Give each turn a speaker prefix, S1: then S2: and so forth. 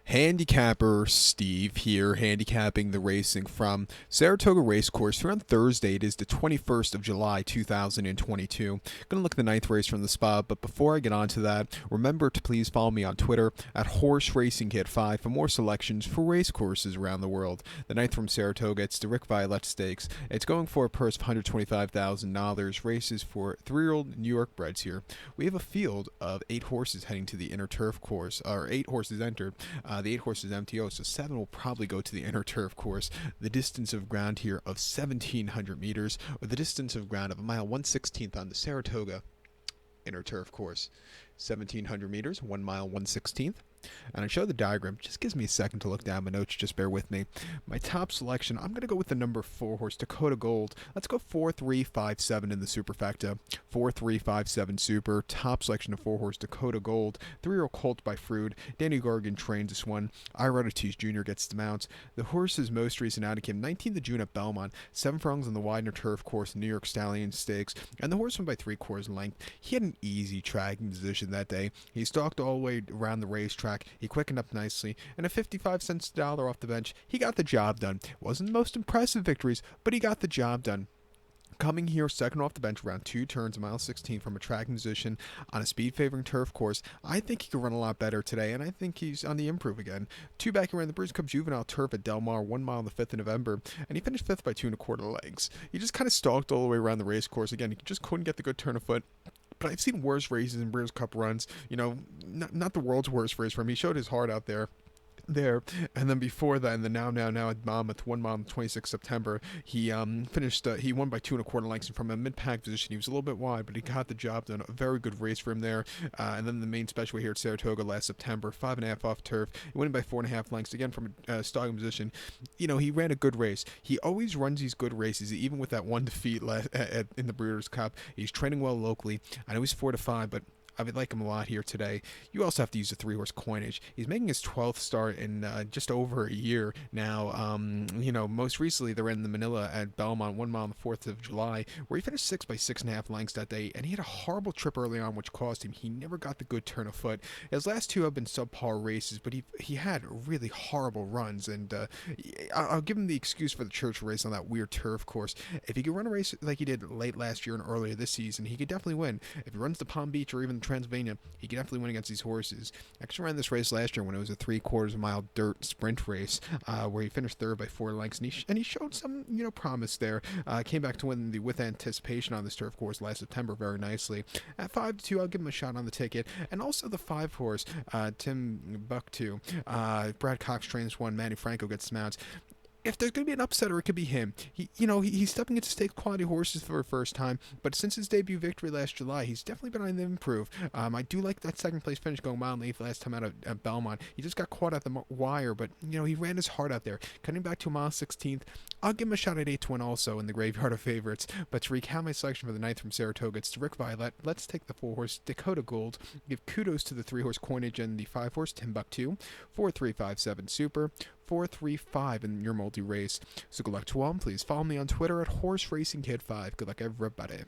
S1: Handicapper Steve here, handicapping the racing from Saratoga Racecourse. Here on Thursday, it is the 21st of July, 2022. Going to look at the ninth race from the spot, but before I get on to that, remember to please follow me on Twitter at HorseRacingKid5 for more selections for race courses around the world. The ninth from Saratoga, it's the Violette Stakes. It's going for a purse of $125,000. Races for 3-year-old New York breds here. We have a field of 8 horses heading to the inner turf course, or 8 horses entered. The 8 horses MTO, so 7 will probably go to the inner turf course. The distance of ground here of 1,700 meters, or the distance of ground of a mile 1/16 on the Saratoga inner turf course. 1,700 meters, 1 mile 1/16. And I show the diagram. Just gives me a second to look down my notes. Just bear with me. My top selection, I'm going to go with the number 4 horse, Dakota Gold. Let's go 4-3-5-7 in the superfecta. 4-3-5-7 super. Top selection of 4 horse, Dakota Gold. 3-year-old colt by Frood. Danny Gargan trains this one. Ira Ortiz Jr. gets the mount. The horse's most recent outing came 19th of June at Belmont. 7 furlongs on the Widener Turf Course, New York Stallion Stakes. And the horse won by 3 quarters in length. He had an easy tracking position that day. He stalked all the way around the racetrack. He quickened up nicely, and at 55 cents a dollar off the bench, he got the job done. Wasn't the most impressive victories, but he got the job done. Coming here second off the bench around 2 turns, a mile 16 from a tracking position on a speed favoring turf course. I think he could run a lot better today, and I think he's on the improve again. 2 back around the Breeders' Cup Juvenile Turf at Del Mar, 1 mile on the 5th of November, and he finished 5th by 2 1/4 lengths. He just kind of stalked all the way around the race course. Again, he just couldn't get the good turn of foot. But I've seen worse races in Breeders' Cup runs. You know, not the world's worst race for him. He showed his heart out there. And then before that, in the now at Monmouth, 1 mile on the 26th September, he finished. He won by 2 1/4 lengths, and from a mid-pack position, he was a little bit wide, but he got the job done. A very good race for him there. And then the main special here at Saratoga last September, 5.5 off turf, he won by 4.5 lengths again from a stalking position. You know, he ran a good race. He always runs these good races, even with that one defeat in the Breeders' Cup. He's training well locally. I know he's 4-5, but I would like him a lot here today. You also have to use the 3-horse coinage. He's making his 12th start in just over a year now. You know, most recently they ran the Manila at Belmont, 1 mile on the 4th of July, where he finished 6 by 6.5 lengths that day, and he had a horrible trip early on, which cost him. He never got the good turn of foot. His last 2 have been subpar races, but he had really horrible runs, and I'll give him the excuse for the church race on that weird turf course. If he could run a race like he did late last year and earlier this season, he could definitely win. If he runs the Palm Beach or even Transylvania, he can definitely win against these horses. Actually ran this race last year when it was a 3/4 mile dirt sprint race, where he finished 3rd by 4 lengths, and he showed some promise there. Came back to win the With Anticipation on this turf course last September very nicely. At 5-2, I'll give him a shot on the ticket, and also the 5 horse Timbuktu. Brad Cox trains one. Manny Franco gets mounts. If there's going to be an upsetter, it could be him. He's stepping into stakes quality horses for the first time, but since his debut victory last July, he's definitely been on the improve. I do like that second place finish going mile and 8 last time out at Belmont. He just got caught at the wire, but he ran his heart out there. Cutting back to a mile 16th, I'll give him a shot at 8 to 1 also in the graveyard of favorites. But to recount my selection for the 9th from Saratoga, it's Rick Violette. Let's take the 4 horse Dakota Gold. Give kudos to the 3 horse coinage and the 5 horse Timbuktu. 4-3-5-7 super. 4-3-5 in your multi-race. So good luck to all. Please follow me on Twitter at HorseRacingKid5. Good luck, everybody.